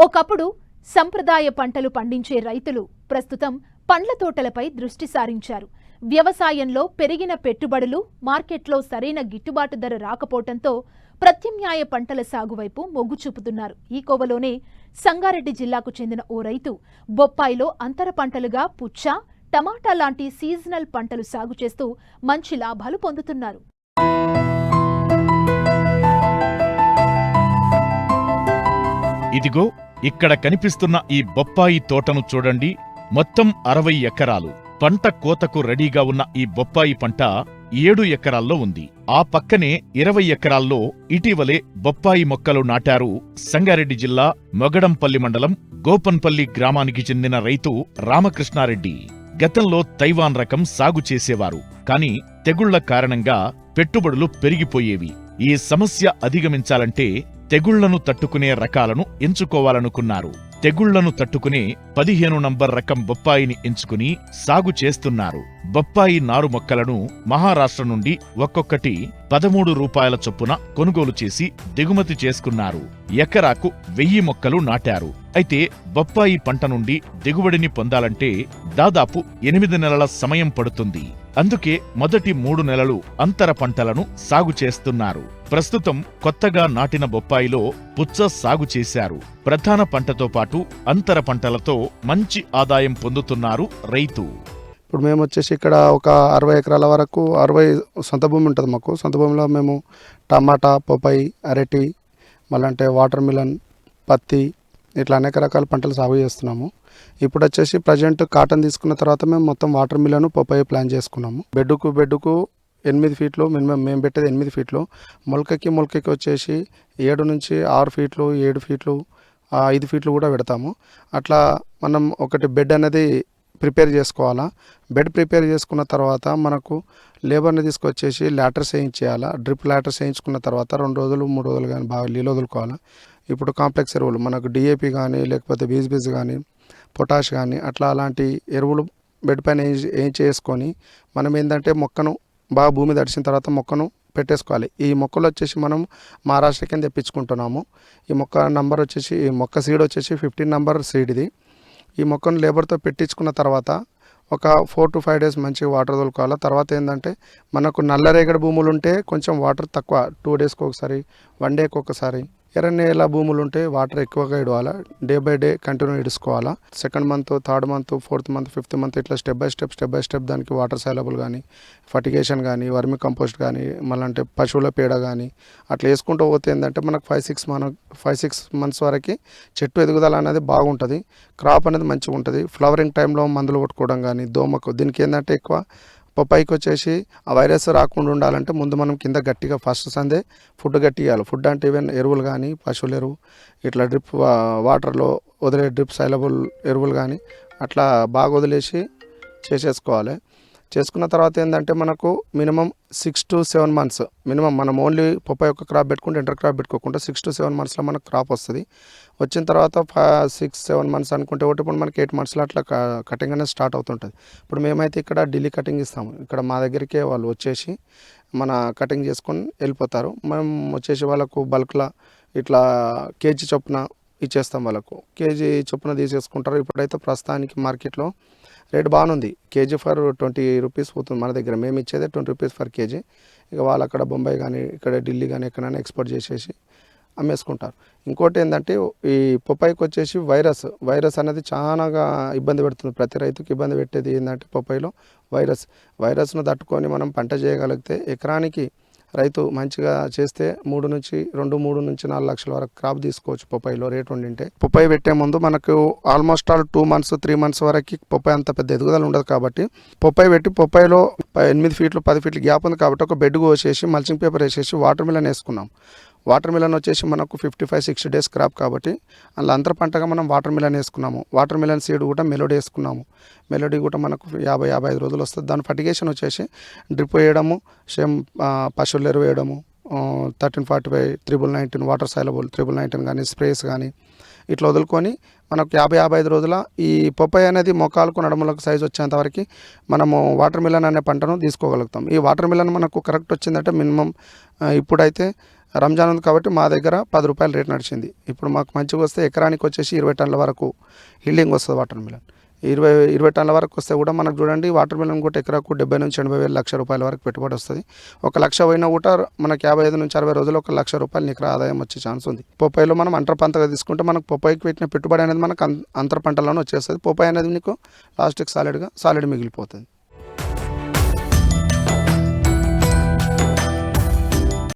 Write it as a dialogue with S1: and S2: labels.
S1: ఒకప్పుడు సంప్రదాయ పంటలు పండించే రైతులు ప్రస్తుతం పండ్ల తోటలపై దృష్టి సారించారు. వ్యవసాయంలో పెరిగిన పెట్టుబడులు, మార్కెట్లో సరైన గిట్టుబాటు ధర రాకపోవడంతో ప్రత్యామ్నాయ పంటల సాగు వైపు మొగ్గు చూపుతున్నారు. ఈ కోవలోనే సంగారెడ్డి జిల్లాకు చెందిన ఓ రైతు బొప్పాయిలో అంతర పంటలుగా పుచ్చ, టమాటా లాంటి సీజనల్ పంటలు సాగు చేస్తూ మంచి లాభాలు పొందుతున్నారు.
S2: ఇదిగో ఇక్కడ కనిపిస్తున్న ఈ బొప్పాయి తోటను చూడండి. మొత్తం 60 ఎకరాలు. పంట కోతకు రెడీగా ఉన్న ఈ బొప్పాయి పంట 7 ఎకరాల్లో ఉంది. ఆ పక్కనే 20 ఎకరాల్లో ఇటీవలే బొప్పాయి మొక్కలు నాటారు సంగారెడ్డి జిల్లా మొగడంపల్లి మండలం గోపన్పల్లి గ్రామానికి చెందిన రైతు రామకృష్ణారెడ్డి. గతంలో తైవాన్ రకం సాగు చేసేవారు. కాని తెగుళ్ల కారణంగా పెట్టుబడులు పెరిగిపోయేవి. ఈ సమస్య అధిగమించాలంటే తెగుళ్లను తట్టుకునే రకాలను ఎంచుకోవాలనుకున్నారు. తెగుళ్లను తట్టుకునే 15 నంబర్ రకం బొప్పాయిని ఎంచుకుని సాగు చేస్తున్నారు. బొప్పాయి నారు మొక్కలను మహారాష్ట్ర నుండి ఒక్కొక్కటి 13 రూపాయల చొప్పున కొనుగోలు చేసి దిగుమతి చేసుకున్నారు. ఎకరాకు 1000 మొక్కలు నాటారు. అయితే బొప్పాయి పంట నుండి దిగుబడిని పొందాలంటే దాదాపు 8 నెలల సమయం పడుతుంది. అందుకే మొదటి 3 నెలలు అంతర పంటలను సాగు చేస్తున్నారు. ప్రస్తుతం కొత్తగా నాటిన బొప్పాయిలో పుచ్చ సాగు చేశారు. ప్రధాన పంటతో పాటు అంతర పంటలతో మంచి ఆదాయం పొందుతున్నారు రైతు.
S3: ఇప్పుడు మేము వచ్చేసి ఇక్కడ ఒక 60 ఎకరాల వరకు 60 సొంత భూమి ఉంటుంది మాకు. సొంత భూమిలో మేము టమాటా, పొపాయి, అరటి, మళ్ళీ వాటర్ మిలన్, పత్తి ఇట్లా అనేక రకాల పంటలు సాగు చేస్తున్నాము. ఇప్పుడు వచ్చేసి ప్రజెంట్ కాటన్ తీసుకున్న తర్వాత మేము మొత్తం వాటర్ మిలన్, పొపాయి ప్లాన్ చేసుకున్నాము. బెడ్డుకు 8 ఫీట్లు మినిమం మేము పెట్టేది 8 ఫీట్లు. మొలకకి వచ్చేసి 7 నుంచి 6 ఫీట్లు, 7 ఫీట్లు, 5 ఫీట్లు కూడా పెడతాము. అట్లా మనం ఒకటి బెడ్ అనేది ప్రిపేర్ చేసుకోవాలా. బెడ్ ప్రిపేర్ చేసుకున్న తర్వాత మనకు లేబర్ని తీసుకొచ్చేసి ల్యాటర్స్ వేయించేయాలా. డ్రిప్ ల్యాటర్స్ వేయించుకున్న తర్వాత 2 రోజులు 3 రోజులు కానీ బాగా నీళ్ళు వదులుకోవాలా. ఇప్పుడు కాంప్లెక్స్ ఎరువులు మనకు డిఏపి కానీ లేకపోతే బీజ్ కానీ పొటాష్ కానీ అట్లా అలాంటి ఎరువులు బెడ్ పైన ఏం చేసుకొని మనం ఏంటంటే మొక్కను బాగా భూమి తడిసిన తర్వాత మొక్కను పెట్టేసుకోవాలి. ఈ మొక్కలు వచ్చేసి మనం మహారాష్ట్ర కింద తెప్పించుకుంటున్నాము. ఈ మొక్క నంబర్ వచ్చేసి ఈ మొక్క సీడ్ వచ్చేసి 15 నంబర్ సీడ్ ఇది. ఈ మొక్కను లేబర్తో పెట్టించుకున్న తర్వాత ఒక 4 to 5 డేస్ మంచిగా వాటర్ తోలుకోవాలి. తర్వాత ఏంటంటే మనకు నల్లరేగడి భూములు ఉంటే కొంచెం వాటర్ తక్కువ, 2 డేస్కి ఒకసారి, 1 డేకి ఒకసారి. ఎర్ర నేల భూములు ఉంటే వాటర్ ఎక్కువగా ఇడవాలా. డే బై డే కంటిన్యూ ఇడుచుకోవాలా. 2nd month, 3rd month, 4th month, 5th month ఇట్లా స్టెప్ బై స్టెప్ దానికి వాటర్ సైలబుల్ కానీ, ఫర్టిగేషన్ కానీ, వర్మి కంపోస్ట్ కానీ, మళ్ళీ పశువుల పేడ కానీ అట్లా వేసుకుంటూ పోతే ఏంటంటే మనకు 5-6 మంత్స్ వరకు చెట్టు ఎదుగుదల అనేది బాగుంటుంది. క్రాప్ అనేది మంచిగా ఉంటుంది. ఫ్లవరింగ్ టైంలో మందులు కొట్టుకోవడం కానీ దోమకు దీనికి ఏంటంటే ఎక్కువ పొప్పాయికి వచ్చేసి ఆ వైరస్ రాకుండా ఉండాలంటే ముందు మనం కింద గట్టిగా ఫస్ట్ సందే ఫుడ్ గట్టియాలి. ఫుడ్ అంటే ఈవెన్ ఎరువులు కానీ, పశువుల ఎరువు, ఇట్లా డ్రిప్ వాటర్లో వదిలే డ్రిప్ సైలబుల్ ఎరువులు కానీ అట్లా బాగా వదిలేసి చేసేసుకోవాలి. చేసుకున్న తర్వాత ఏంటంటే మనకు మినిమం 6 to 7 మంత్స్ మినిమం మనం ఓన్లీ పొప్పాయి ఒక క్రాప్ పెట్టుకుంటే ఇంటర్ క్రాప్ పెట్టుకోకుండా 6 to 7 మంత్స్లో మనకు క్రాప్ వస్తుంది. వచ్చిన తర్వాత 6-7 మంత్స్ అనుకుంటే ఒకటి ఇప్పుడు మనకి 8 మంత్స్లో అట్లా కటింగ్ అనేది స్టార్ట్ అవుతుంటుంది. ఇప్పుడు మేమైతే ఇక్కడ ఢిల్లీ కటింగ్ ఇస్తాము. ఇక్కడ మా దగ్గరికే వాళ్ళు వచ్చేసి మన కటింగ్ చేసుకొని వెళ్ళిపోతారు. మనం వచ్చేసి వాళ్ళకు బల్క్లా ఇట్లా కేజీ చొప్పున ఇచ్చేస్తాం. వాళ్ళకు కేజీ చొప్పున తీసేసుకుంటారు. ఇప్పుడైతే ప్రస్తుతానికి మార్కెట్లో రేట్ బాగుంది. కేజీ ఫర్ 20 రూపీస్ పోతుంది. మన దగ్గర మేము ఇచ్చేదే 20 రూపీస్ ఫర్ కేజీ. ఇక వాళ్ళు అక్కడ బొంబాయి కానీ ఇక్కడ ఢిల్లీ కానీ ఎక్కడైనా ఎక్స్పోర్ట్ చేసేసి అమ్మేసుకుంటారు. ఇంకోటి ఏంటంటే ఈ పొప్పాయికి వచ్చేసి వైరస్ అనేది చాలా ఇబ్బంది పెడుతుంది. ప్రతి రైతుకి ఇబ్బంది పెట్టేది ఏంటంటే పొప్పాయిలో వైరస్ను తట్టుకొని మనం పంట చేయగలిగితే ఎకరానికి రైతు మంచిగా చేస్తే 3 నుంచి 4 లక్షల వరకు క్రాప్ తీసుకోవచ్చు. పొప్పాయిలో రేట్ ఉండింటే పొప్పాయి పెట్టే ముందు మనకు ఆల్మోస్ట్ 2 మంత్స్ 3 మంత్స్ వరకు పొప్పాయి అంత పెద్ద ఎదుగుదల ఉండదు. కాబట్టి పొప్పాయి పెట్టి పొప్పాయిలో 8 ఫీట్లు 10 ఫీట్లు గ్యాప్ ఉంది కాబట్టి ఒక బెడ్ కోసేసి మల్చింగ్ పేపర్ వేసేసి వాటర్ మిలన్ వేసుకున్నాం. వాటర్ మిలన్ వచ్చేసి మనకు 55-60 డేస్ క్రాప్ కాబట్టి అందులో అంతర పంటగా మనం వాటర్ మిలన్ వేసుకున్నాము. వాటర్ మిలన్ సీడ్ కూడా మెలోడీ వేసుకున్నాము. మెలోడీ కూడా మనకు 50-55 రోజులు వస్తుంది. దాని ఫర్టిగేషన్ వచ్చేసి డ్రిప్ వేయడము, సేమ్ పశువుల ఎరువు వేయడము, 1345, 319 వాటర్ సైలబుల్ 319 కానీ స్ప్రేస్ కానీ ఇట్లా వదులుకొని మనకు 50-55 రోజుల ఈ పొప్పాయి అనేది మొక్కలకు నడుములకు సైజు వచ్చేంత వరకు మనము వాటర్ మిలన్ అనే పంటను తీసుకోగలుగుతాం. ఈ వాటర్ మిలన్ మనకు కరెక్ట్ వచ్చిందంటే మినిమం ఇప్పుడైతే రంజాన్ ఉంది కాబట్టి మా దగ్గర 10 రూపాయలు రేట్ నడిచింది. ఇప్పుడు మాకు మంచిగా వస్తే ఎకరానికి వచ్చేసి 20 టన్నుల వరకు హీల్డింగ్ వస్తుంది వాటర్ మిలన్. 20 టన్నుల వరకు వస్తే కూడా మనకు చూడండి వాటర్ మిలన్ కూడా ఎకరాకు 70 నుంచి 80 వేలు లక్ష రూపాయల వరకు పెట్టుబడి వస్తుంది. 1 లక్ష పోయినా కూడా మనకి 55 నుంచి 60 రోజులు 1 లక్ష రూపాయలు నికర ఆదాయం వచ్చే ఛాన్స్ ఉంది. పొప్పాయిలో మనం అంతర పంటగా తీసుకుంటే మనకు పొప్పాయికి పెట్టిన పెట్టుబడి అనేది మనకు అంతర పంటలోనే వచ్చేస్తుంది. పొప్పాయి అనేది నీకు లాస్ట్కి సాలిడ్ మిగిలిపోతుంది.